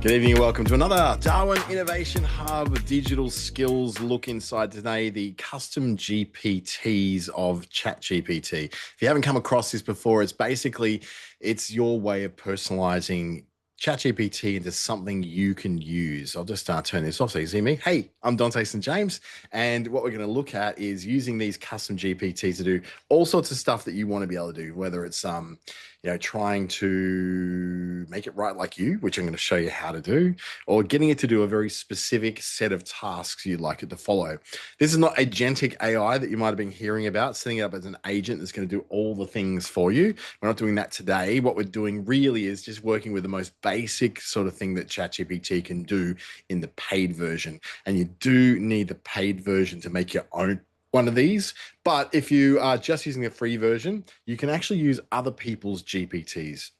Good evening and welcome to another Darwin Innovation Hub digital skills look inside today, the custom GPTs of ChatGPT. If you haven't come across this before, it's your way of personalizing ChatGPT into something you can use. I'll just turn this off so you see me. Hey, I'm Dante St. James, and what we're going to look at is using these custom GPTs to do all sorts of stuff that you want to be able to do, whether it's trying to make it right like you, which I'm going to show you how to do, or getting it to do a very specific set of tasks you'd like it to follow. This is not agentic AI that you might have been hearing about, setting it up as an agent that's going to do all the things for you. We're not doing that today. What we're doing really is just working with the most basic sort of thing that ChatGPT can do in the paid version. And you do need the paid version to make your own one of these. But if you are just using the free version, you can actually use other people's GPTs.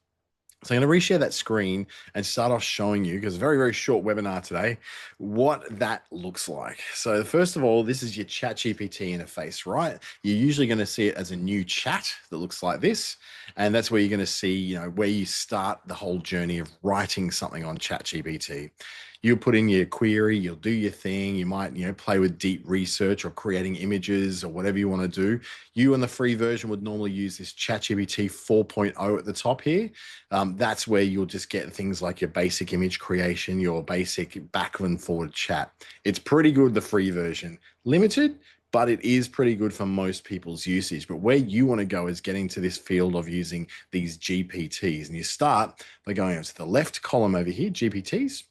So I'm going to reshare that screen and start off showing you, because it's a very, very short webinar today, what that looks like. So first of all, this is your ChatGPT interface, right? You're usually going to see it as a new chat that looks like this. And that's where you're going to see, where you start the whole journey of writing something on ChatGPT. You'll put in your query, you'll do your thing. You might, play with deep research or creating images or whatever you want to do. You in the free version would normally use this ChatGPT 4.0 at the top here. That's where you'll just get things like your basic image creation, your basic back and forward chat. It's pretty good, the free version. Limited, but it is pretty good for most people's usage. But where you want to go is getting to this field of using these GPTs. And you start by going into the left column over here, GPTs.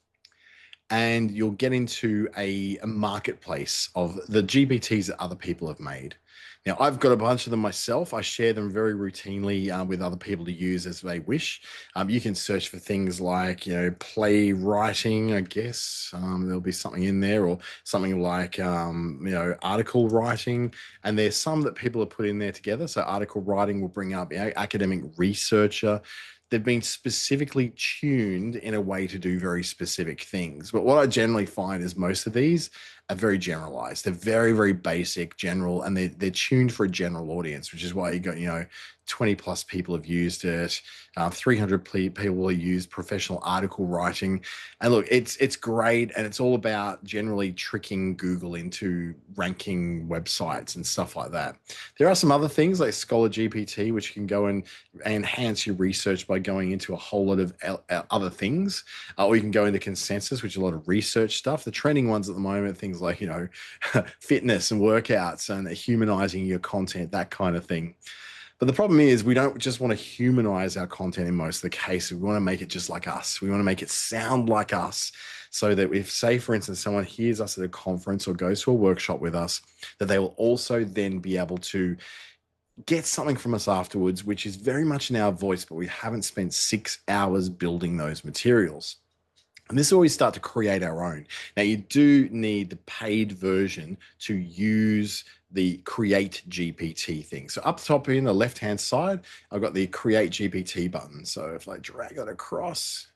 And you'll get into a marketplace of the GPTs that other people have made. Now, I've got a bunch of them myself. I share them very routinely with other people to use as they wish. You can search for things like, playwriting, I guess. There'll be something in there, or something like, article writing. And there's some that people have put in there together. So article writing will bring up, academic researcher. They've been specifically tuned in a way to do very specific things. But what I generally find is most of these are very generalized. They're very, very basic, general, and they're tuned for a general audience, which is why you got, 20 plus people have used it. 300 people have used professional article writing. And look, it's great. And it's all about generally tricking Google into ranking websites and stuff like that. There are some other things like Scholar GPT, which you can go and enhance your research by going into a whole lot of other things. Or you can go into Consensus, which is a lot of research stuff. The trending ones at the moment, things like, fitness and workouts and humanizing your content, that kind of thing. But the problem is we don't just want to humanize our content in most of the cases. We want to make it just like us. We want to make it sound like us, so that if, say, for instance, someone hears us at a conference or goes to a workshop with us, that they will also then be able to get something from us afterwards, which is very much in our voice, but we haven't spent 6 hours building those materials. And this is where we start to create our own. Now, you do need the paid version to use the Create GPT thing. So up top here in the left-hand side, I've got the Create GPT button. So if I drag that across,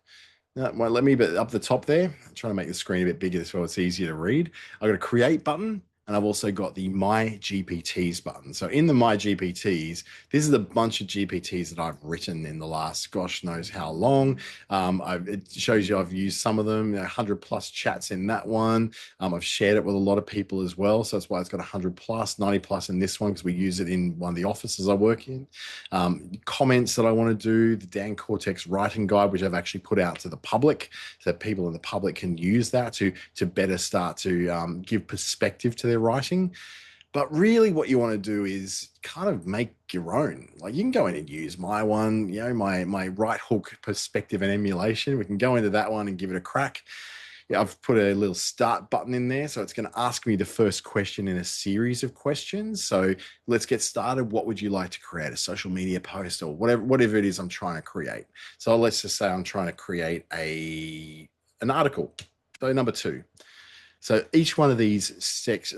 no, it won't let me, but up the top there, I'm trying to make the screen a bit bigger so it's easier to read. I've got a Create button. And I've also got the My GPTs button. So in the My GPTs, this is a bunch of GPTs that I've written in the last, gosh knows how long. It shows you I've used some of them, 100 plus chats in that one. I've shared it with a lot of people as well. So that's why it's got 100 plus, 90 plus in this one, because we use it in one of the offices I work in. Comments that I want to do, the Dan Cortex writing guide, which I've actually put out to the public, so that people in the public can use that to better start to give perspective to their writing. But really what you want to do is kind of make your own. Like, you can go in and use my one, my right hook perspective and emulation. We can go into that one and give it a crack. I've put a little start button in there. So it's going to ask me the first question in a series of questions. So let's get started. What would you like to create? A social media post or whatever it is I'm trying to create. So let's just say I'm trying to create an article. So number 2. So each one of these steps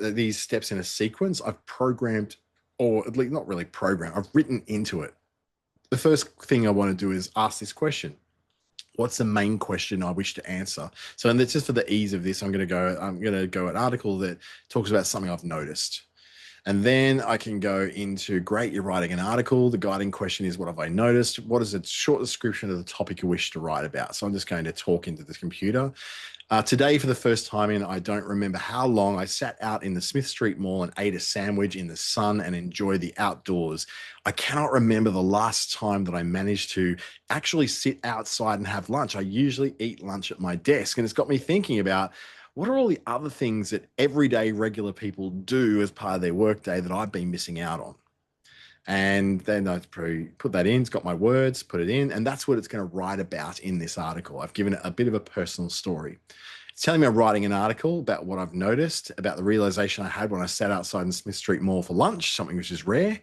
in a sequence, I've programmed, or at least not really programmed, I've written into it. The first thing I want to do is ask this question. What's the main question I wish to answer? So, and that's just for the ease of this, I'm going to go an article that talks about something I've noticed. And then I can go into, great, you're writing an article. The guiding question is, what have I noticed? What is a short description of the topic you wish to write about? So I'm just going to talk into the computer. Today, for the first time in, I don't remember how long, I sat out in the Smith Street Mall and ate a sandwich in the sun and enjoyed the outdoors. I cannot remember the last time that I managed to actually sit outside and have lunch. I usually eat lunch at my desk, and it's got me thinking about, what are all the other things that everyday regular people do as part of their workday that I've been missing out on? And then I put that in, it's got my words, put it in, and that's what it's going to write about in this article. I've given it a bit of a personal story. It's telling me I'm writing an article about what I've noticed, about the realization I had when I sat outside in Smith Street Mall for lunch, something which is rare.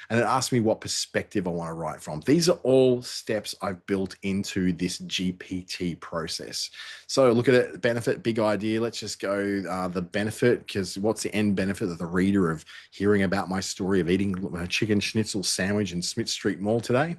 And it asked me what perspective I want to write from. These are all steps I've built into this GPT process. So look at it, benefit, big idea. Let's just go the benefit, because what's the end benefit of the reader of hearing about my story of eating a chicken schnitzel sandwich in Smith Street Mall today?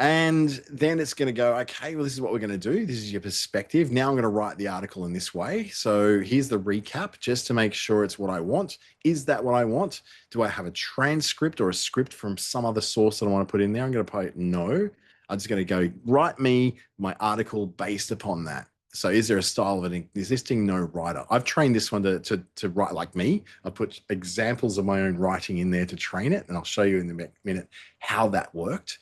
And then it's going to go, okay, well, this is what we're going to do. This is your perspective. Now I'm going to write the article in this way. So here's the recap, just to make sure it's what I want. Is that what I want? Do I have a transcript or a script from some other source that I want to put in there? I'm going to put no. I'm just going to go, write me my article based upon that. So is there a style of an existing no writer? I've trained this one to write like me. I put examples of my own writing in there to train it, and I'll show you in a minute how that worked.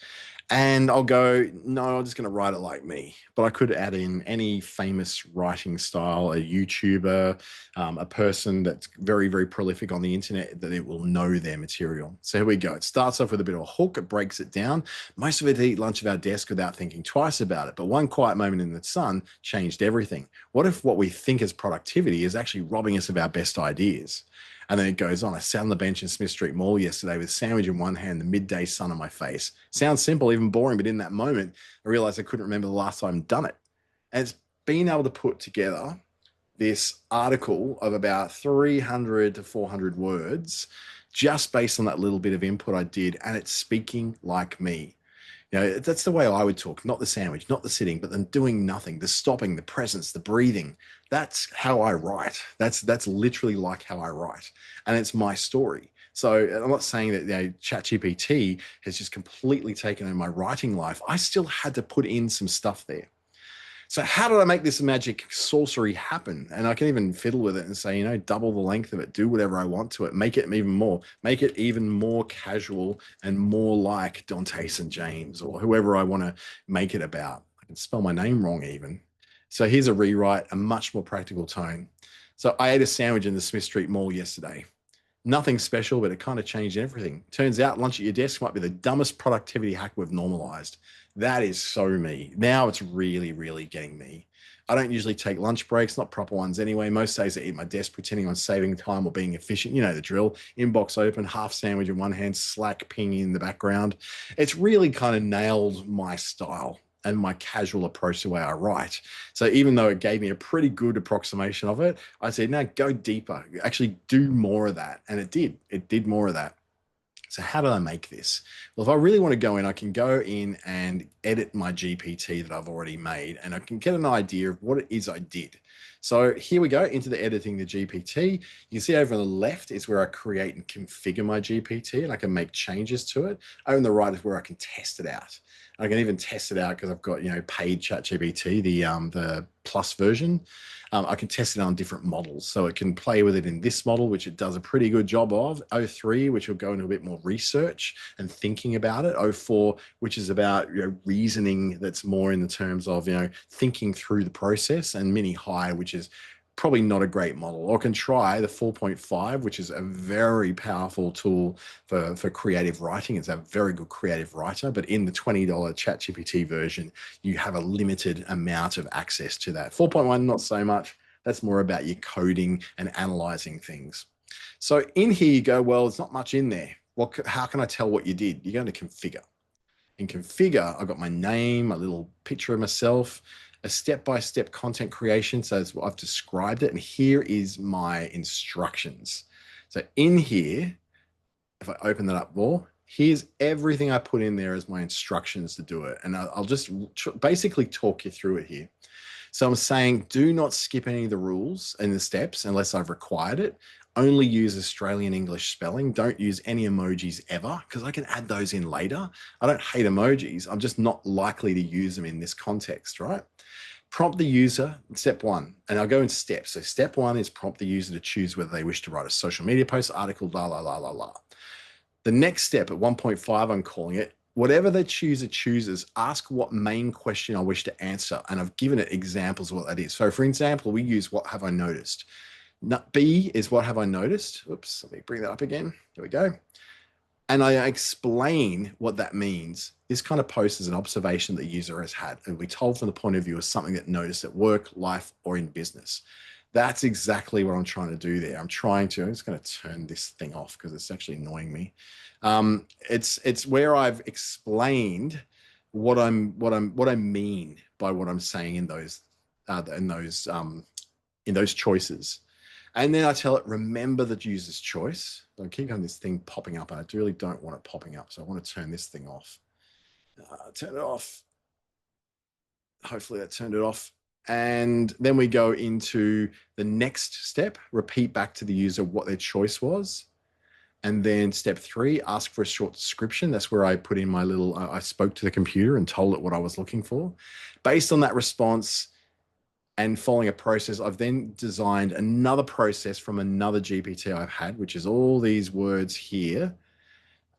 And I'll go, no, I'm just going to write it like me. But I could add in any famous writing style, a YouTuber, a person that's very, very prolific on the internet, that it will know their material. So here we go. It starts off with a bit of a hook. It breaks it down. Most of it eat lunch at our desk without thinking twice about it. But one quiet moment in the sun changed everything. What if what we think is productivity is actually robbing us of our best ideas? And then it goes on. I sat on the bench in Smith Street Mall yesterday with a sandwich in one hand, the midday sun on my face. Sounds simple, even boring, but in that moment, I realized I couldn't remember the last time I'd done it. And it's being able to put together this article of about 300 to 400 words just based on that little bit of input I did, and it's speaking like me. You know, that's the way I would talk, not the sandwich, not the sitting, but then doing nothing, the stopping, the presence, the breathing. That's how I write. That's literally like how I write. And it's my story. So I'm not saying that, you know, ChatGPT has just completely taken over my writing life. I still had to put in some stuff there. So how did I make this magic sorcery happen? And I can even fiddle with it and say, you know, double the length of it, do whatever I want to it, make it even more casual and more like Dante St. James or whoever I want to make it about. I can spell my name wrong even. So here's a rewrite, a much more practical tone. So I ate a sandwich in the Smith Street Mall yesterday. Nothing special, but it kind of changed everything. Turns out lunch at your desk might be the dumbest productivity hack we've normalized. That is so me. Now it's really, really getting me. I don't usually take lunch breaks, not proper ones anyway. Most days I eat at my desk, pretending on saving time or being efficient. You know the drill. Inbox open, half sandwich in one hand, Slack ping in the background. It's really kind of nailed my style and my casual approach to the way I write. So even though it gave me a pretty good approximation of it, I said, no, go deeper. Actually do more of that. And it did. It did more of that. So how did I make this? Well, if I really want to go in, I can go in and edit my GPT that I've already made, and I can get an idea of what it is I did. So here we go into the editing the GPT. You can see over on the left is where I create and configure my GPT, and I can make changes to it. Over on the right is where I can test it out. I can even test it out because I've got, you know, paid ChatGPT, the plus version. I can test it on different models. So it can play with it in this model, which it does a pretty good job of. O3, which will go into a bit more research and thinking about it. O4, which is about, you know, reasoning, that's more in the terms of, you know, thinking through the process. And Mini High, which is probably not a great model. Or can try the 4.5, which is a very powerful tool for creative writing. It's a very good creative writer, but in the $20 ChatGPT version, you have a limited amount of access to that. 4.1, not so much. That's more about your coding and analyzing things. So in here you go, well, there's not much in there. Well, how can I tell what you did? You're going to configure. In configure, I've got my name, a little picture of myself, a step-by-step content creation. So I've described it, and here is my instructions. So in here, if I open that up more, here's everything I put in there as my instructions to do it. And I'll just basically talk you through it here. So I'm saying, do not skip any of the rules and the steps unless I've required it. only use Australian English spelling. Don't use any emojis ever, because I can add those in later. I don't hate emojis. I'm just not likely to use them in this context, right? Prompt the user, step one, and I'll go in steps. So step one is prompt the user to choose whether they wish to write a social media post, article, la, la, la, la, la. The next step at 1.5, I'm calling it, whatever the chooser chooses, ask what main question I wish to answer. And I've given it examples of what that is. So for example, we use what have I noticed? B is what have I noticed? Oops, let me bring that up again. Here we go. And I explain what that means. This kind of post is an observation the user has had and we told from the point of view of something that noticed at work, life, or in business. That's exactly what I'm trying to do there. I'm just going to turn this thing off because it's actually annoying me. It's where I've explained what I mean by what I'm saying in those choices. And then I tell it, remember the user's choice. I keep having this thing popping up and I really don't want it popping up. So I want to turn this thing off. Turn it off. Hopefully that turned it off. And then we go into the next step, repeat back to the user what their choice was. And then step 3, ask for a short description. That's where I put in my little, I spoke to the computer and told it what I was looking for. Based on that response and following a process, I've then designed another process from another GPT I've had, which is all these words here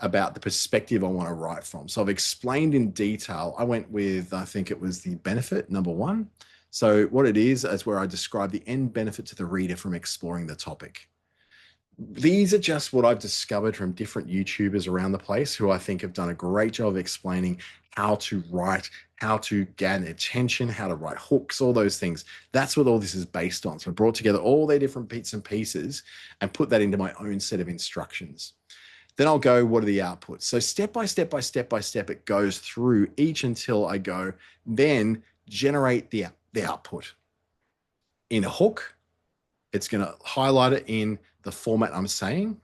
about the perspective I want to write from. So I've explained in detail. I went with, I think it was the benefit, number 1. So what it is where I describe the end benefit to the reader from exploring the topic. These are just what I've discovered from different YouTubers around the place who I think have done a great job of explaining how to write, how to gain attention, how to write hooks, all those things. That's what all this is based on. So I brought together all their different bits and pieces and put that into my own set of instructions. Then I'll go, what are the outputs? So step by step, it goes through each until I go, then generate the output. In a hook, it's going to highlight it in the format I'm saying.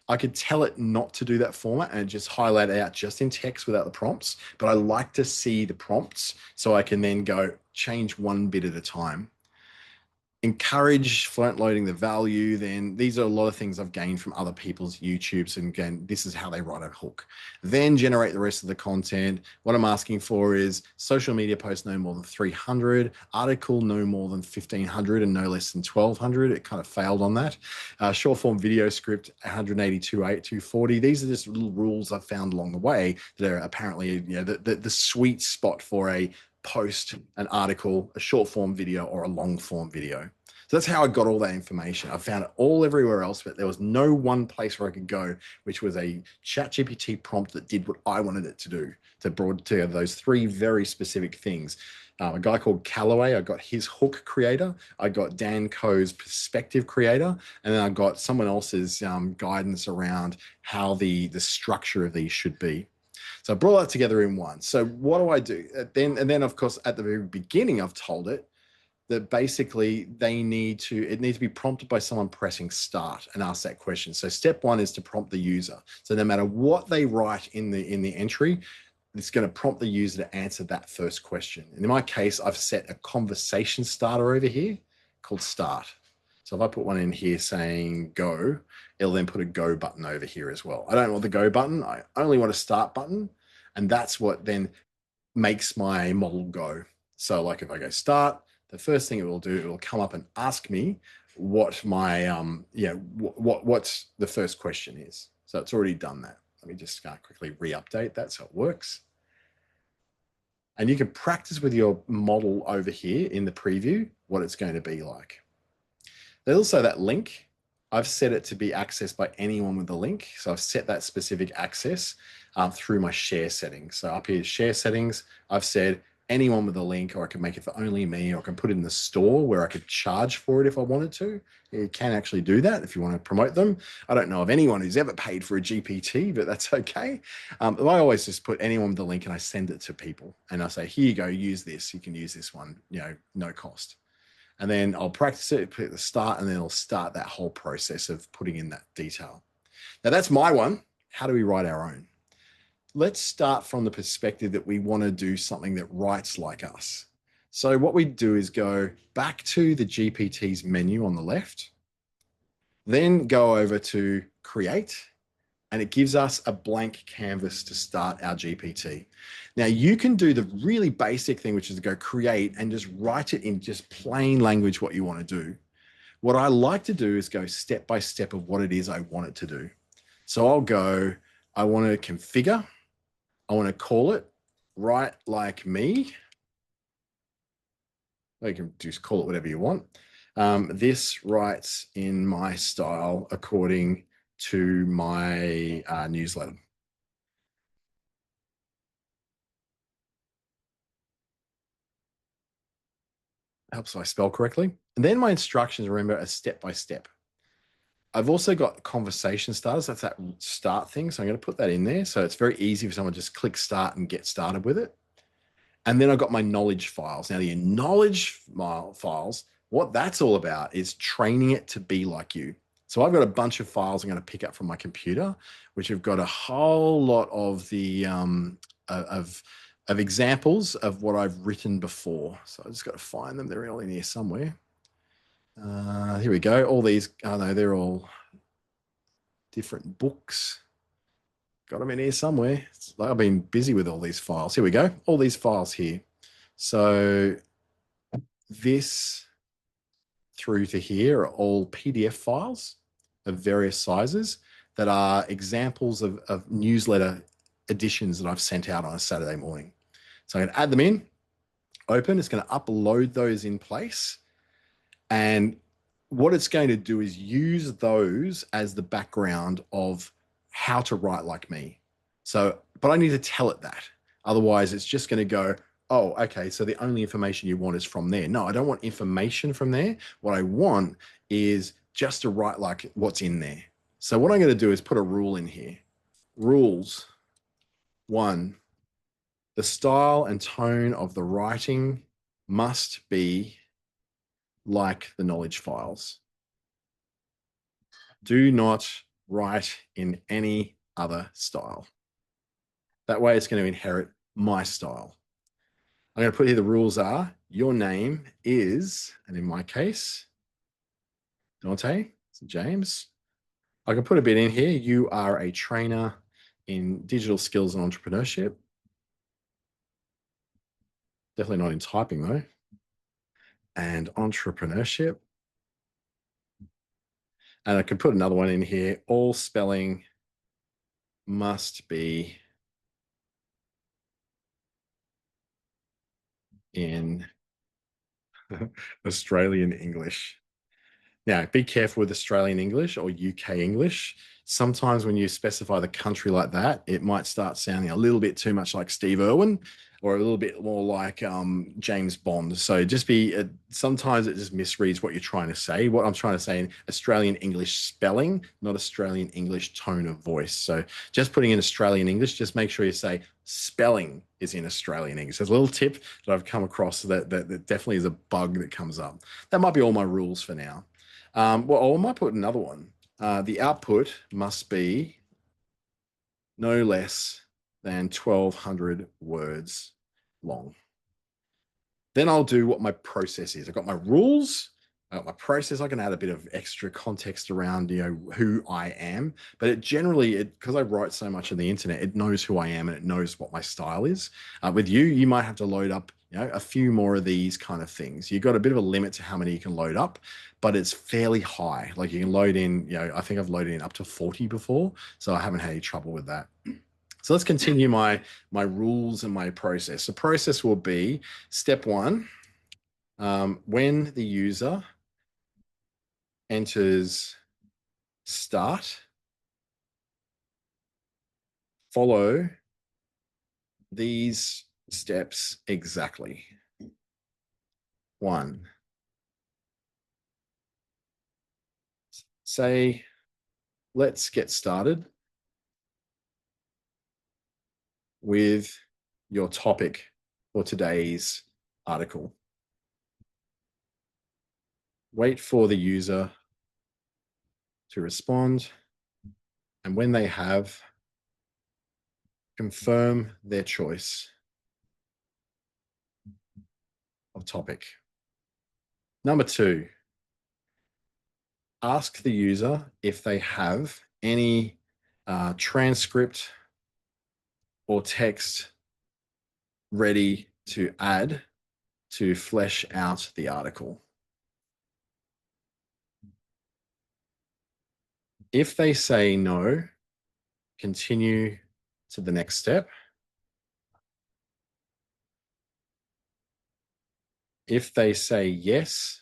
I could tell it not to do that format and just highlight it out just in text without the prompts, but I like to see the prompts so I can then go change one bit at a time. Encourage front loading the value. Then these are a lot of things I've gained from other people's YouTubes. And again, this is how they write a hook. Then generate the rest of the content. What I'm asking for is social media post no more than 300, article no more than 1500 and no less than 1200. It kind of failed on that. Short form video script 182.8, 240. These are just little rules I've found along the way that are apparently the sweet spot for a post, an article, a short form video, or a long form video. So that's how I got all that information. I found it all everywhere else, but there was no one place where I could go, which was a ChatGPT prompt that did what I wanted it to do, to brought together those 3 very specific things. A guy called Callaway, I got his hook creator. I got Dan Coe's perspective creator. And then I got someone else's guidance around how the structure of these should be. So I brought that together in one. So what do I do? And then of course, at the very beginning, I've told it that basically it needs to be prompted by someone pressing start and ask that question. So step 1 is to prompt the user. So no matter what they write in the entry, it's going to prompt the user to answer that first question. And in my case, I've set a conversation starter over here called start. So if I put one in here saying go, it'll then put a go button over here as well. I don't want the go button. I only want a start button. And that's what then makes my model go. So like if I go start, the first thing it will do, it will come up and ask me what my, what's the first question is. So it's already done that. Let me just quickly re-update that so it works. And you can practice with your model over here in the preview what it's going to be like. There's also that link. I've set it to be accessed by anyone with the link. So I've set that specific access through my share settings. So up here, share settings, I've said anyone with a link, or I can make it for only me, or I can put it in the store where I could charge for it if I wanted to. You can actually do that if you want to promote them. I don't know of anyone who's ever paid for a GPT, but that's okay. I always just put anyone with the link and I send it to people. And I say, here you go, use this. You can use this one, no cost. And then I'll practice it, put it at the start, and then I'll start that whole process of putting in that detail. Now that's my one. How do we write our own? Let's start from the perspective that we want to do something that writes like us. So what we do is go back to the GPT's menu on the left. Then go over to create, and it gives us a blank canvas to start our GPT. Now you can do the really basic thing, which is to go create and just write it in just plain language what you want to do. What I like to do is go step by step of what it is I want it to do. So I'll go, I want to configure, I want to call it write like me. You can just call it whatever you want. This writes in my style according to my newsletter. Helps if I spell correctly. And then my instructions, remember, are step by step. I've also got conversation starters. That's that start thing. So I'm going to put that in there. So it's very easy for someone to just click start and get started with it. And then I've got my knowledge files. Now, the knowledge files, what that's all about is training it to be like you. So I've got a bunch of files I'm going to pick up from my computer, which have got a whole lot of the of examples of what I've written before. So I just got to find them. They're all in here somewhere. Here we go. All these, oh no, they're all different books. Got them in here somewhere. It's like I've been busy with all these files. Here we go. All these files here. So this through to here are all PDF files of various sizes that are examples of newsletter editions that I've sent out on a Saturday morning. So I'm going to add them in, open. It's going to upload those in place. And what it's going to do is use those as the background of how to write like me. So, but I need to tell it that. Otherwise, it's just going to go, oh, okay, so the only information you want is from there. No, I don't want information from there. What I want is just to write like what's in there. So what I'm going to do is put a rule in here. Rules. 1, the style and tone of the writing must be like the knowledge files. Do not write in any other style. That way it's going to inherit my style. I'm going to put here the rules are, your name is, and in my case, Dante, James. I can put a bit in here. You are a trainer in digital skills and entrepreneurship. Definitely not in typing though. And entrepreneurship. And I can put another one in here. All spelling must be in Australian English. Now, be careful with Australian English or UK English. Sometimes when you specify the country like that, it might start sounding a little bit too much like Steve Irwin or a little bit more like James Bond. So just be, sometimes it just misreads what you're trying to say. What I'm trying to say in Australian English spelling, not Australian English tone of voice. So just putting in Australian English, just make sure you say spelling is in Australian English. There's a little tip that I've come across that definitely is a bug that comes up. That might be all my rules for now. Well, I might put another one. The output must be no less than 1,200 words long. Then I'll do what my process is. I've got my rules, I've got my process. I can add a bit of extra context around, who I am. But it generally, because I write so much on the internet, it knows who I am and it knows what my style is. With you might have to load up, a few more of these kind of things. You've got a bit of a limit to how many you can load up, but it's fairly high. Like you can load in, I think I've loaded in up to 40 before, so I haven't had any trouble with that. So let's continue my rules and my process. The process will be step 1, when the user enters start, follow these steps exactly. 1, say, let's get started with your topic for today's article. Wait for the user to respond, and when they have, confirm their choice of topic. Number 2, ask the user if they have any transcript or text ready to add to flesh out the article. If they say no, continue to the next step. If they say yes,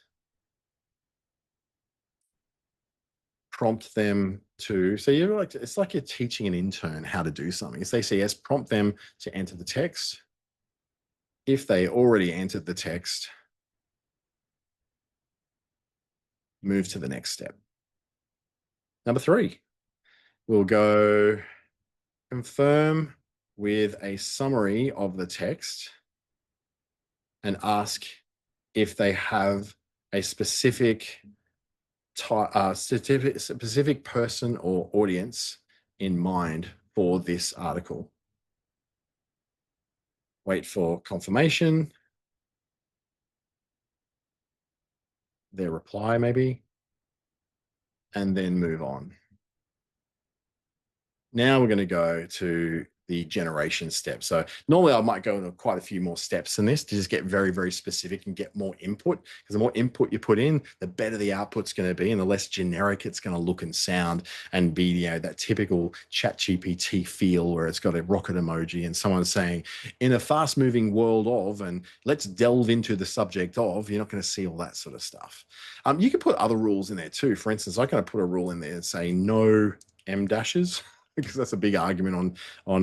prompt them to, so you're like, it's like you're teaching an intern how to do something. If they say yes, prompt them to enter the text. If they already entered the text, move to the next step. Number 3, we'll go confirm with a summary of the text and ask if they have a specific specific person or audience in mind for this article. Wait for confirmation, their reply maybe, and then move on. Now we're going to go to the generation step. So normally I might go into quite a few more steps than this to just get very, very specific and get more input, because the more input you put in, the better the output's going to be and the less generic it's going to look and sound and be, you know, that typical ChatGPT feel where it's got a rocket emoji and someone's saying, in a fast moving world of, and let's delve into the subject of, you're not going to see all that sort of stuff. You can put other rules in there too. For instance, I'm going to put a rule in there and say no M dashes, because that's a big argument on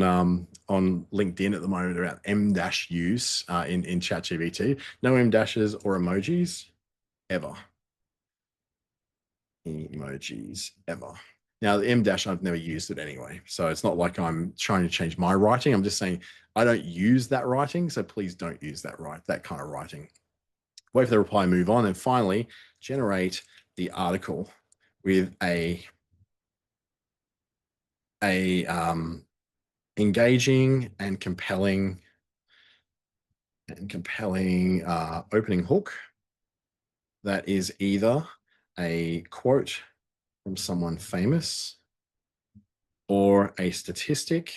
LinkedIn at the moment around M dash use in ChatGPT. No M dashes or emojis ever. Emojis ever. Now the M dash, I've never used it anyway, so it's not like I'm trying to change my writing. I'm just saying I don't use that writing, so please don't use that kind of writing. Wait for the reply, move on, and finally generate the article with a engaging and compelling opening hook that is either a quote from someone famous or a statistic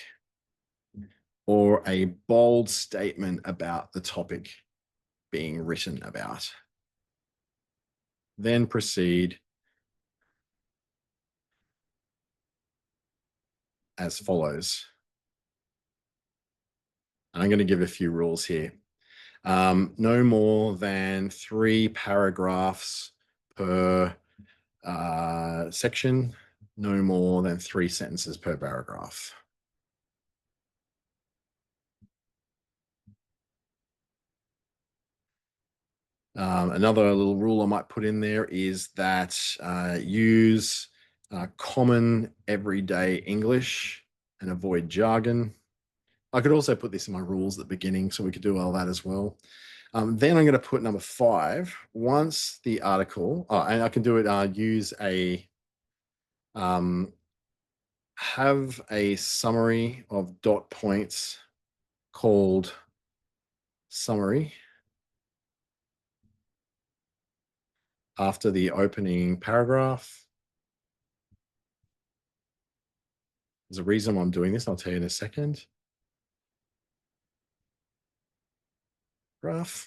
or a bold statement about the topic being written about. Then proceed as follows. And I'm going to give a few rules here. No more than 3 paragraphs per section, no more than 3 sentences per paragraph. Another little rule I might put in there is that use common everyday English and avoid jargon. I could also put this in my rules at the beginning, so we could do all that as well. Then I'm going to put number 5. Once the article, and I can do it, use a, have a summary of dot points called summary after the opening paragraph. There's a reason why I'm doing this. I'll tell you in a second. Graph.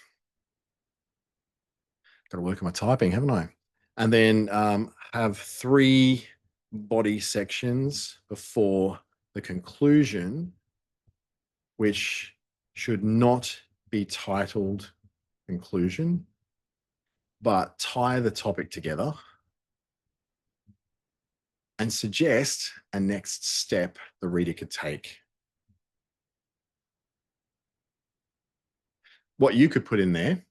Got to work on my typing, haven't I? And then have 3 body sections before the conclusion, which should not be titled conclusion, but tie the topic together and suggest a next step the reader could take. What you could put in there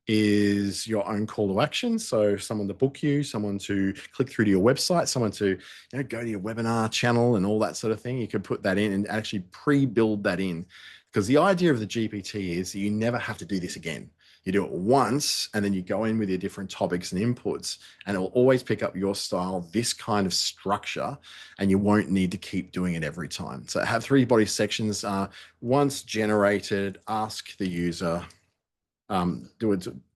is your own call to action. So someone to book you, someone to click through to your website, someone to go to your webinar channel and all that sort of thing. You could put that in and actually pre-build that in, because the idea of the GPT is that you never have to do this again. You do it once and then you go in with your different topics and inputs, and it will always pick up your style, this kind of structure, and you won't need to keep doing it every time. So have 3 body sections. Once generated, ask the user, do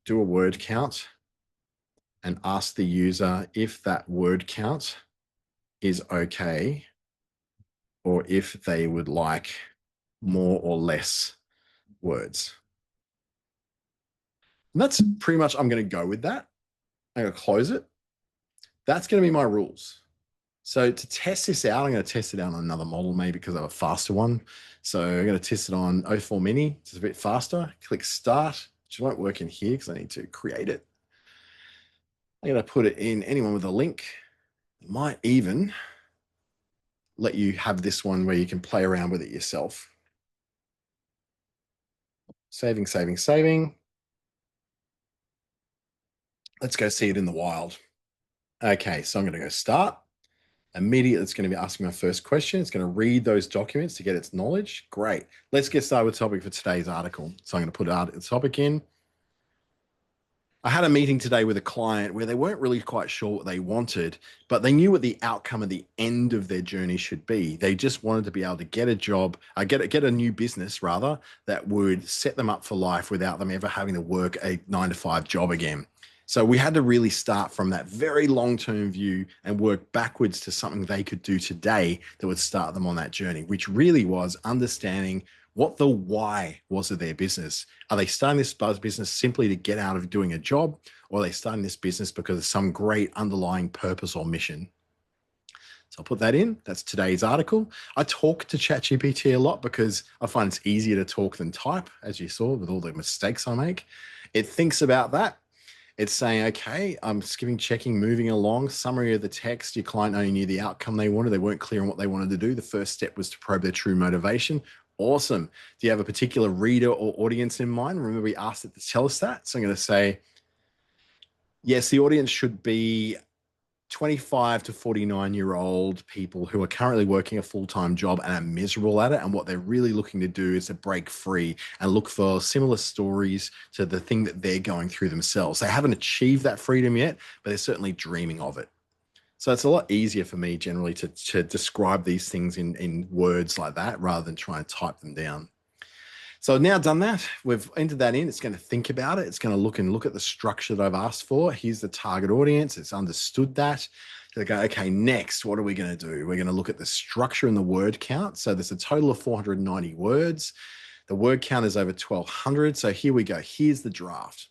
a word count, and ask the user if that word count is okay, or if they would like more or less words. And that's pretty much, I'm going to go with that. I'm going to close it. That's going to be my rules. So to test this out, I'm going to test it out on another model, maybe because I have a faster one. So I'm going to test it on 04 Mini. It's a bit faster. Click Start, which won't work in here because I need to create it. I'm going to put it in anyone with a link. It might even let you have this one where you can play around with it yourself. Saving, saving, saving. Let's go see it in the wild. Okay, so I'm going to go Start. Immediately, it's going to be asking my first question. It's going to read those documents to get its knowledge. Great. Let's get started with the topic for today's article. So I'm going to put the topic in. I had a meeting today with a client where they weren't really quite sure what they wanted, but they knew what the outcome at the end of their journey should be. They just wanted to be able to get a job, get a new business rather, that would set them up for life without them ever having to work a 9-to-5 job again. So we had to really start from that very long-term view and work backwards to something they could do today that would start them on that journey, which really was understanding what the why was of their business. Are they starting this business simply to get out of doing a job, or are they starting this business because of some great underlying purpose or mission? So I'll put that in. That's today's article. I talk to ChatGPT a lot because I find it's easier to talk than type, as you saw with all the mistakes I make. It thinks about that. It's saying, okay, I'm skipping, checking, moving along. Summary of the text. Your client only knew the outcome they wanted. They weren't clear on what they wanted to do. The first step was to probe their true motivation. Awesome. Do you have a particular reader or audience in mind? Remember, we asked it to tell us that. So I'm going to say, yes, the audience should be 25 to 49-year-old people who are currently working a full-time job and are miserable at it. And what they're really looking to do is to break free and look for similar stories to the thing that they're going through themselves. They haven't achieved that freedom yet, but they're certainly dreaming of it. So it's a lot easier for me generally to describe these things in words like that rather than try and type them down. So I've now done that. We've entered that in. It's going to think about it. It's going to look at the structure that I've asked for. Here's the target audience. It's understood that. They go, okay, next, what are we going to do? We're going to look at the structure and the word count. So there's a total of 490 words. The word count is over 1,200. So here we go. Here's the draft.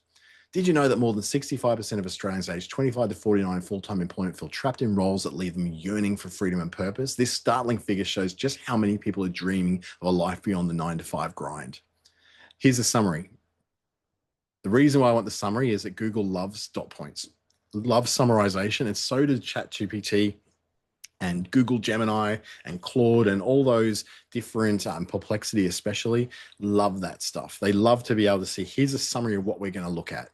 Did you know that more than 65% of Australians aged 25 to 49 full-time employment feel trapped in roles that leave them yearning for freedom and purpose? This startling figure shows just how many people are dreaming of a life beyond the 9-to-5 grind. Here's a summary. The reason why I want the summary is that Google loves dot points, loves summarization, and so does ChatGPT and Google Gemini and Claude and all those different Perplexity especially love that stuff. They love to be able to see, here's a summary of what we're going to look at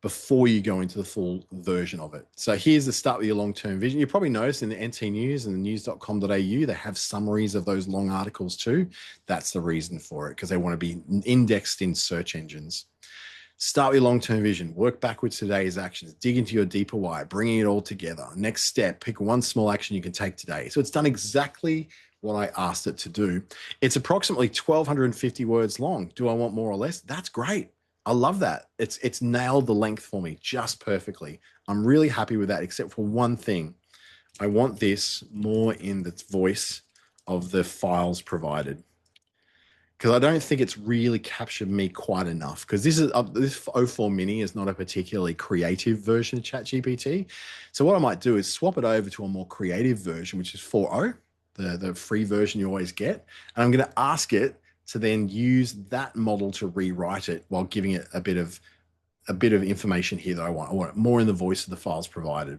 before you go into the full version of it. So here's the start with your long-term vision. You probably noticed in the NT News and the news.com.au, they have summaries of those long articles too. That's the reason for it, because they want to be indexed in search engines. Start with your long-term vision, work backwards to today's actions, dig into your deeper why, bringing it all together. Next step, pick one small action you can take today. So it's done exactly what I asked it to do. It's approximately 1,250 words long. Do I want more or less? That's great. I love that. It's nailed the length for me just perfectly. I'm really happy with that, except for one thing. I want this more in the voice of the files provided, because I don't think it's really captured me quite enough. Because this 04 Mini is not a particularly creative version of ChatGPT. So what I might do is swap it over to a more creative version, which is 4.0, the free version you always get. And I'm going to ask it to then use that model to rewrite it while giving it a bit of information here that I want. I want it more in the voice of the files provided.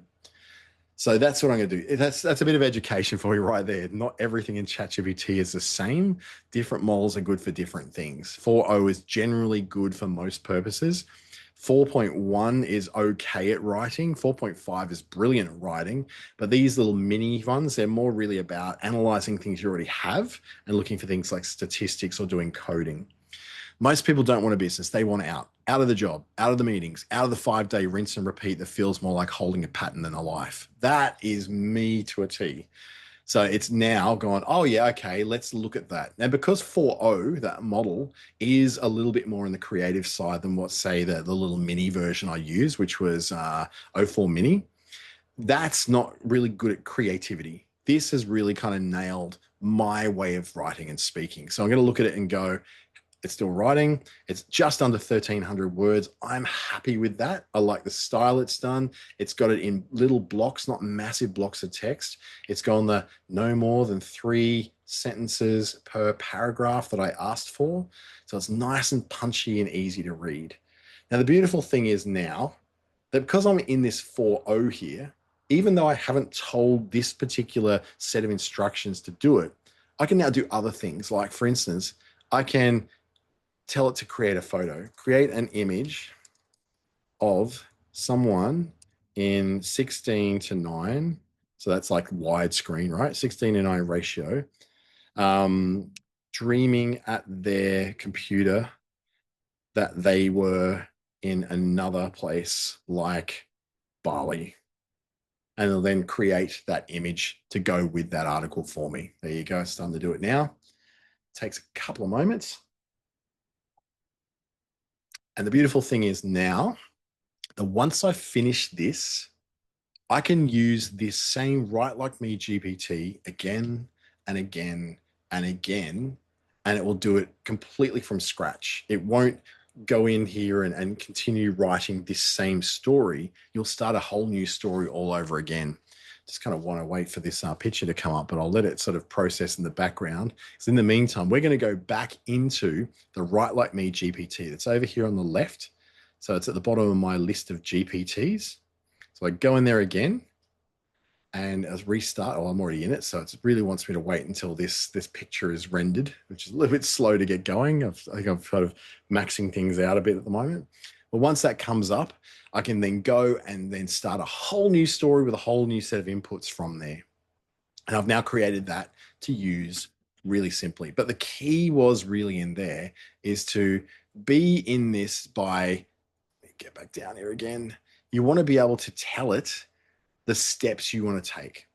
So that's what I'm going to do. That's a bit of education for you right there. Not everything in ChatGPT is the same. Different models are good for different things. 4.0 is generally good for most purposes. 4.1 is okay at writing. 4.5 is brilliant at writing. But these little mini ones, they're more really about analyzing things you already have and looking for things like statistics or doing coding. Most people don't want a business. They want out of the job, out of the meetings, out of the 5-day rinse and repeat that feels more like holding a pattern than a life. That is me to a T. So it's now gone, oh yeah, okay, let's look at that. Now, because 4.0, that model, is a little bit more on the creative side than what, say, the little mini version I used, which was oh 04 mini, that's not really good at creativity. This has really kind of nailed my way of writing and speaking. So I'm going to look at it and go, it's still writing. It's just under 1,300 words. I'm happy with that. I like the style it's done. It's got it in little blocks, not massive blocks of text. It's gone the no more than 3 sentences per paragraph that I asked for. So it's nice and punchy and easy to read. Now, the beautiful thing is now that because I'm in this 4.0 here, even though I haven't told this particular set of instructions to do it, I can now do other things. Like, for instance, I can tell it to create a photo, create an image of someone in 16:9. So that's like widescreen, right? 16:9 ratio, dreaming at their computer that they were in another place like Bali. And it'll then create that image to go with that article for me. There you go. It's time to do it now. It takes a couple of moments. And the beautiful thing is now that once I finish this, I can use this same Write Like Me GPT again and again and again, and it will do it completely from scratch. It won't go in here and continue writing this same story. You'll start a whole new story all over again. Just kind of want to wait for this picture to come up, but I'll let it sort of process in the background. So in the meantime, we're going to go back into the Write Like Me GPT that's over here on the left. So it's at the bottom of my list of GPTs. So I go in there again and as restart. Oh, I'm already in it. So it really wants me to wait until this picture is rendered, which is a little bit slow to get going. I think I'm sort of maxing things out a bit at the moment. But once that comes up, I can then go and then start a whole new story with a whole new set of inputs from there. And I've now created that to use really simply. But the key was really in there is to be in this by, get back down here again. You want to be able to tell it the steps you want to take.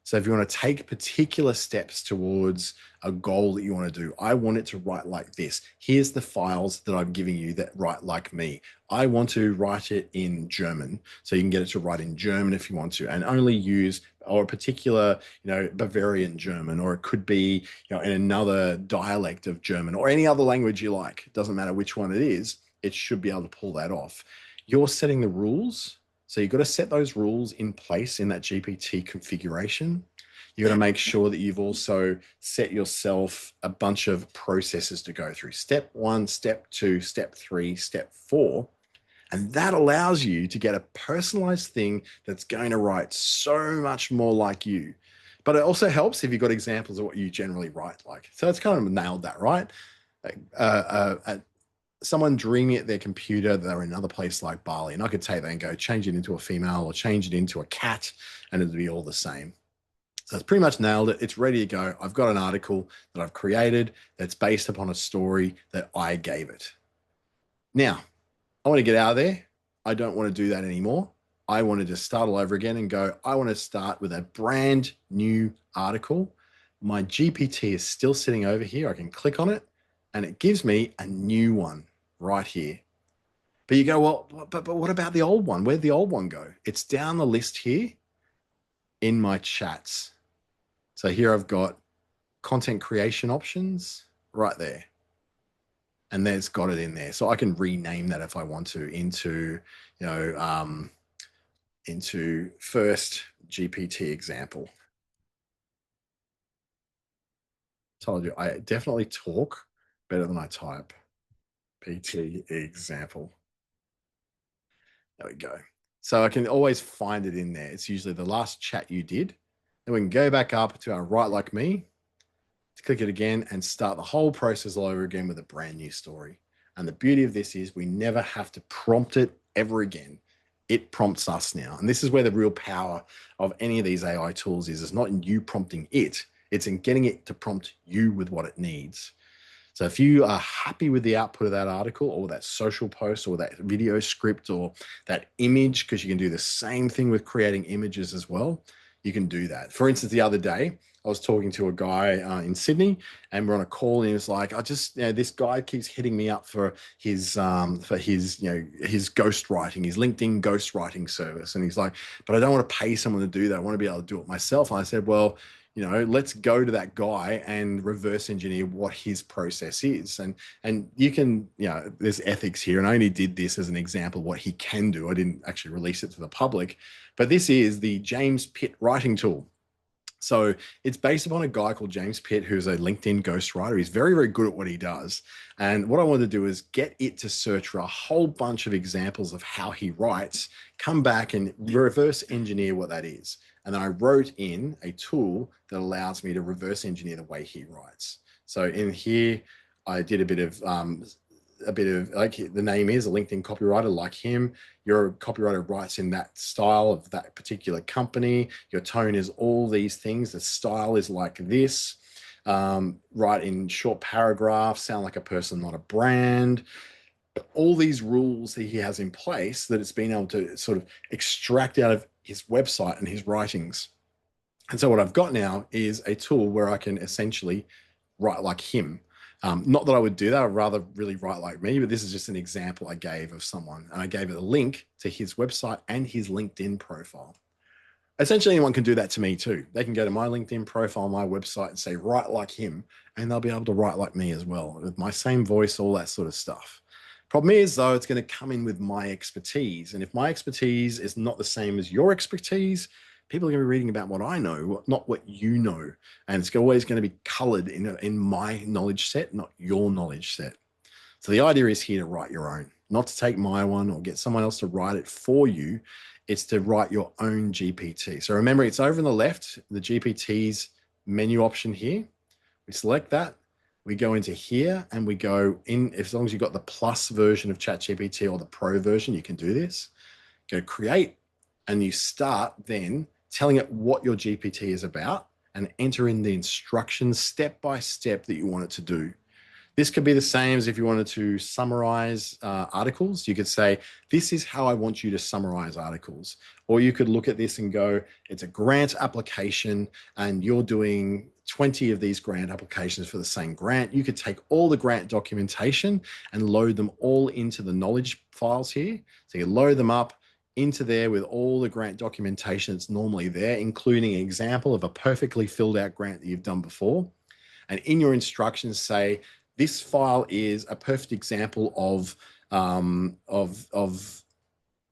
So if you want to take particular steps towards a goal that you want to do, I want it to write like this. Here's the files that I'm giving you that write like me. I want to write it in German. So you can get it to write in German if you want to, and only use or a particular, Bavarian German, or it could be, in another dialect of German or any other language you like. It doesn't matter which one it is. It should be able to pull that off. You're setting the rules. So you've got to set those rules in place in that GPT configuration. You've got to make sure that you've also set yourself a bunch of processes to go through. Step 1, step 2, step 3, step 4. And that allows you to get a personalized thing that's going to write so much more like you. But it also helps if you've got examples of what you generally write like. So it's kind of nailed that, right? Someone dreaming at their computer that they're in another place like Bali. And I could take that and go change it into a female or change it into a cat, and it'd be all the same. So it's pretty much nailed it. It's ready to go. I've got an article that I've created that's based upon a story that I gave it. Now, I want to get out of there. I don't want to do that anymore. I wanted to start all over again and go, I want to start with a brand new article. My GPT is still sitting over here. I can click on it and it gives me a new one right here. But you go, well, but what about the old one? Where'd the old one go? It's down the list here in my chats. So here I've got content creation options right there. And there's got it in there. So I can rename that if I want to into first GPT example. Told you, I definitely talk better than I type. PT example. There we go. So I can always find it in there. It's usually the last chat you did. Then we can go back up to our Write Like Me, click it again and start the whole process all over again with a brand new story. And the beauty of this is we never have to prompt it ever again. It prompts us now. And this is where the real power of any of these AI tools is. It's not in you prompting it. It's in getting it to prompt you with what it needs. So if you are happy with the output of that article or that social post or that video script or that image, because you can do the same thing with creating images as well, you can do that. For instance, the other day, I I was talking to a guy in Sydney, and we're on a call, and he was like, this guy keeps hitting me up for his his ghostwriting, his LinkedIn ghostwriting service. And he's like, but I don't want to pay someone to do that. I want to be able to do it myself. And I said, well, let's go to that guy and reverse engineer what his process is. And you can, there's ethics here. And I only did this as an example of what he can do. I didn't actually release it to the public, but this is the James Pitt writing tool. So it's based upon a guy called James Pitt, who's a LinkedIn ghostwriter. He's very, very good at what he does. And what I wanted to do is get it to search for a whole bunch of examples of how he writes, come back and reverse engineer what that is. And then I wrote in a tool that allows me to reverse engineer the way he writes. So in here, I did a bit of like the name is a LinkedIn copywriter like him. Your copywriter writes in that style of that particular company. Your tone is all these things. The style is like this. Write in short paragraphs, sound like a person, not a brand. All these rules that he has in place that it's been able to sort of extract out of his website and his writings. And so what I've got now is a tool where I can essentially write like him. Not that I would do that. I'd rather really write like me, but this is just an example I gave of someone. And I gave it a link to his website and his LinkedIn profile. Essentially, anyone can do that to me too. They can go to my LinkedIn profile, my website, and say, write like him. And they'll be able to write like me as well, with my same voice, all that sort of stuff. Problem is, though, it's going to come in with my expertise. And if my expertise is not the same as your expertise, people are going to be reading about what I know, not what you know. And it's always going to be colored in my knowledge set, not your knowledge set. So the idea is here to write your own, not to take my one or get someone else to write it for you. It's to write your own GPT. So remember, it's over on the left, the GPT's menu option here. We select that. We go into here and we go in, as long as you've got the plus version of ChatGPT or the pro version, you can do this. Go create, and you start then telling it what your GPT is about and enter in the instructions step by step that you want it to do. This could be the same as if you wanted to summarize articles. You could say, this is how I want you to summarize articles. Or you could look at this and go, it's a grant application and you're doing 20 of these grant applications for the same grant. You could take all the grant documentation and load them all into the knowledge files here. So you load them up into there with all the grant documentation that's normally there, including an example of a perfectly filled out grant that you've done before. And in your instructions say, this file is a perfect example of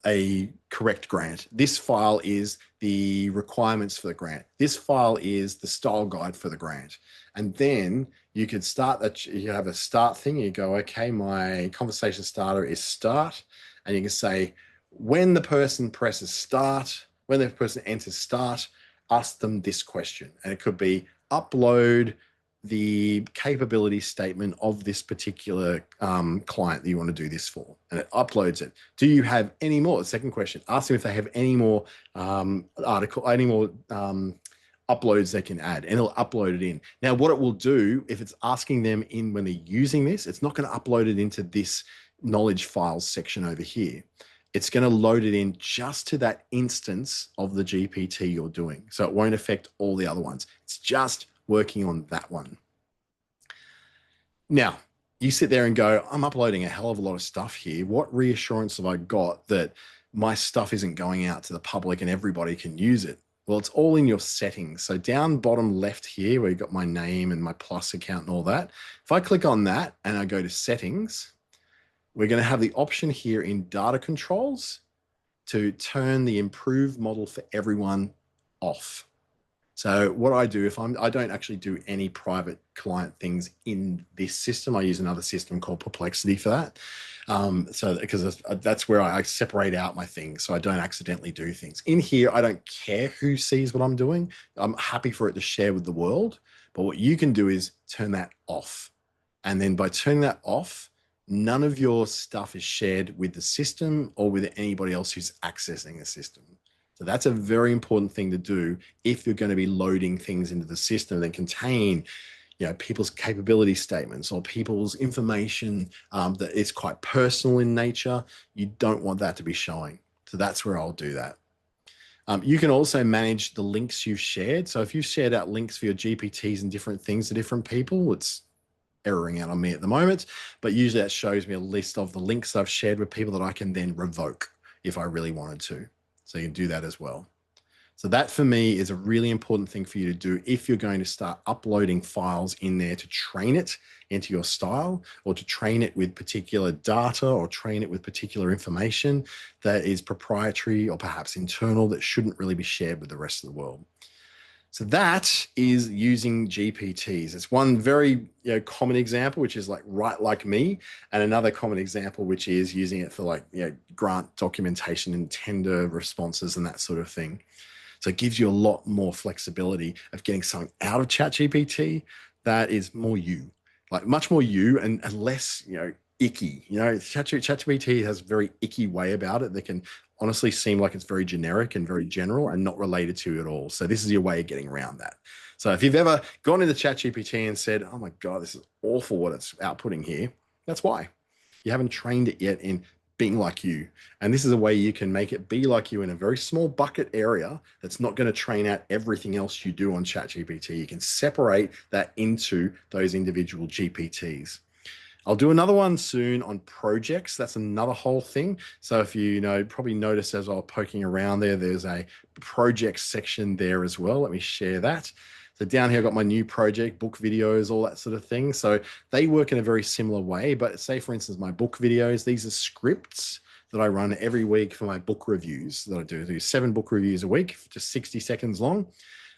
a correct grant. This file is the requirements for the grant. This file is the style guide for the grant. And then you could start that, you have a start thing. You go, okay, my conversation starter is start. And you can say, when the person presses start, when the person enters start, ask them this question. And it could be upload the capability statement of this particular client that you want to do this for, and it uploads it. Do you have any more? The second question, ask them if they have any more uploads they can add, and it'll upload it in. Now, what it will do, if it's asking them in when they're using this, it's not going to upload it into this knowledge files section over here. It's going to load it in just to that instance of the GPT you're doing. So it won't affect all the other ones. It's just working on that one. Now, you sit there and go, I'm uploading a hell of a lot of stuff here. What reassurance have I got that my stuff isn't going out to the public and everybody can use it? Well, it's all in your settings. So down bottom left here, where you've got my name and my plus account and all that, if I click on that and I go to settings, we're going to have the option here in data controls to turn the improved model for everyone off. So what I do, I don't actually do any private client things in this system. I use another system called Perplexity for that. Because that's where I separate out my things, so I don't accidentally do things. In here, I don't care who sees what I'm doing. I'm happy for it to share with the world. But what you can do is turn that off. And then by turning that off, none of your stuff is shared with the system or with anybody else who's accessing the system. So that's a very important thing to do if you're going to be loading things into the system that contain, people's capability statements or people's information that is quite personal in nature. You don't want that to be showing. So that's where I'll do that. You can also manage the links you've shared. So if you've shared out links for your GPTs and different things to different people, it's erroring out on me at the moment, but usually that shows me a list of the links that I've shared with people that I can then revoke if I really wanted to. So you can do that as well. So that for me is a really important thing for you to do if you're going to start uploading files in there to train it into your style, or to train it with particular data, or train it with particular information that is proprietary or perhaps internal that shouldn't really be shared with the rest of the world. So that is using GPTs. It's one very common example, which is like Write Like Me, and another common example, which is using it for like grant documentation and tender responses and that sort of thing. So it gives you a lot more flexibility of getting something out of ChatGPT that is more you, like much more you, and less, icky. ChatGPT has a very icky way about it that can honestly seem like it's very generic and very general and not related to you at all. So this is your way of getting around that. So if you've ever gone into ChatGPT and said, oh my God, this is awful what it's outputting here, that's why. You haven't trained it yet in being like you. And this is a way you can make it be like you in a very small bucket area that's not going to train out everything else you do on ChatGPT. You can separate that into those individual GPTs. I'll do another one soon on projects. That's another whole thing. So if you probably noticed as I was poking around there, there's a project section there as well. Let me share that. So down here, I've got my new project, book videos, all that sort of thing. So they work in a very similar way. But say, for instance, my book videos, these are scripts that I run every week for my book reviews that I do. I do 7 book reviews a week, just 60 seconds long.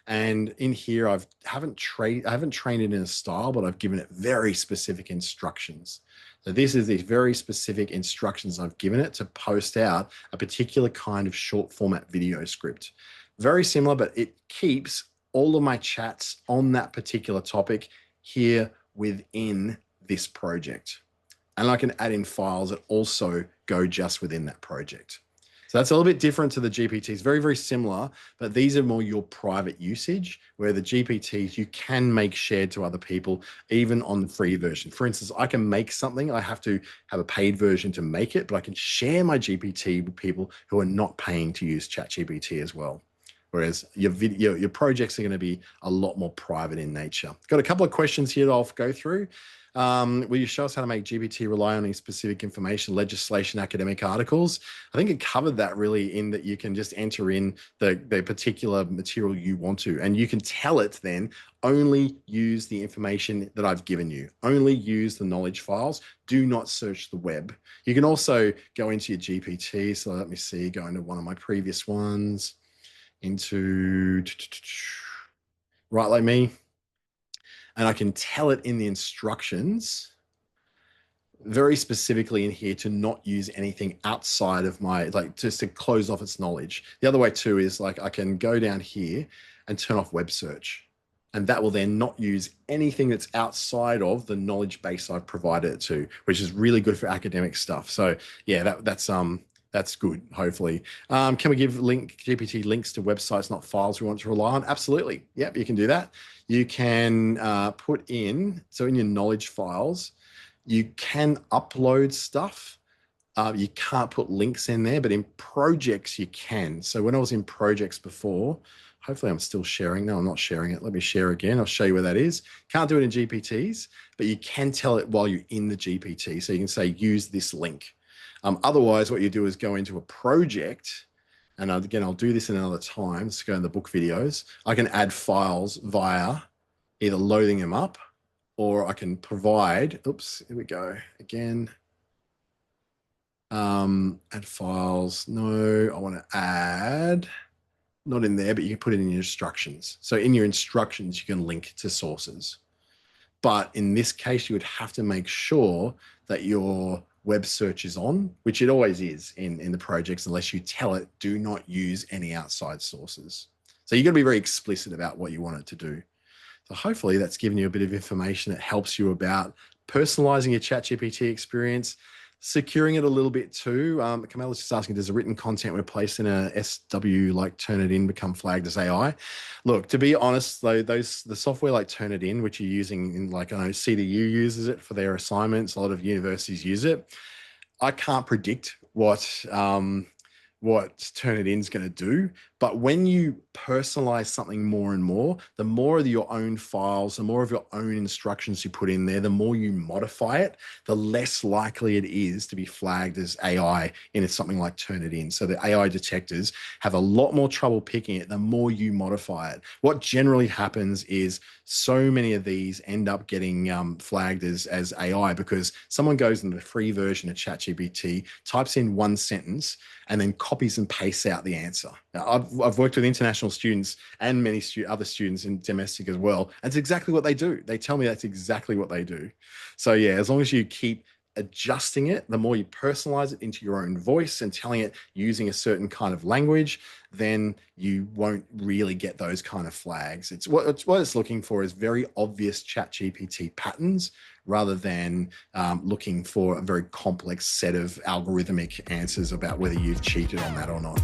And in here, I haven't trained it in a style, but I've given it very specific instructions. So this is these very specific instructions I've given it to post out a particular kind of short format video script. Very similar, but it keeps all of my chats on that particular topic here within this project. And I can add in files that also go just within that project. So that's a little bit different to the GPTs, very, very similar, but these are more your private usage, where the GPTs you can make shared to other people, even on the free version. For instance, I can make something, I have to have a paid version to make it, but I can share my GPT with people who are not paying to use ChatGPT as well. Whereas your projects are going to be a lot more private in nature. Got a couple of questions here that I'll go through. Will you show us how to make GPT rely on any specific information, legislation, academic articles? I think it covered that really, in that you can just enter in the particular material you want to, and you can tell it then only use the information that I've given you, only use the knowledge files, do not search the web. You can also go into your GPT. So let me see, go into one of my previous ones, into Write Like Me. And I can tell it in the instructions very specifically in here to not use anything outside of my, like, just to close off its knowledge. The other way too is like I can go down here and turn off web search, and that will then not use anything that's outside of the knowledge base I've provided it to, which is really good for academic stuff. So yeah, that's good, hopefully. Can we give GPT links to websites, not files we want to rely on? Absolutely. Yep, you can do that. You can put in, so in your knowledge files, you can upload stuff. You can't put links in there, but in projects you can. So when I was in projects before, hopefully I'm still sharing. No, I'm not sharing it. Let me share again. I'll show you where that is. Can't do it in GPTs, but you can tell it while you're in the GPT. So you can say, use this link. Otherwise, what you do is go into a project, and again, I'll do this in another time. Let's go in the book videos. I can add files via either loading them up, or I can provide, oops, here we go again. Add files. No, I want to add, not in there, but you can put it in your instructions. So in your instructions, you can link to sources. But in this case, you would have to make sure that your web search is on, which it always is in the projects, unless you tell it, do not use any outside sources. So you've got to be very explicit about what you want it to do. So hopefully that's given you a bit of information that helps you about personalizing your ChatGPT experience, securing it a little bit too. Kamala's just asking, does the written content we're placed in a SW like Turnitin become flagged as AI? Look, to be honest though, the software like Turnitin, which you're using in, like, I know CDU uses it for their assignments, a lot of universities use it. I can't predict what what Turnitin is going to do. But when you personalize something more and more, the more of your own files, the more of your own instructions you put in there, the more you modify it, the less likely it is to be flagged as AI in something like Turnitin. So the AI detectors have a lot more trouble picking it the more you modify it. What generally happens is so many of these end up getting flagged as AI because someone goes into the free version of ChatGPT, types in one sentence, and then copies and pastes out the answer. Now, I've worked with international students and many other students in domestic as well. And it's exactly what they do. They tell me that's exactly what they do. So yeah, as long as you keep adjusting it, the more you personalize it into your own voice and telling it using a certain kind of language, then you won't really get those kind of flags. What it's looking for is very obvious ChatGPT patterns rather than looking for a very complex set of algorithmic answers about whether you've cheated on that or not.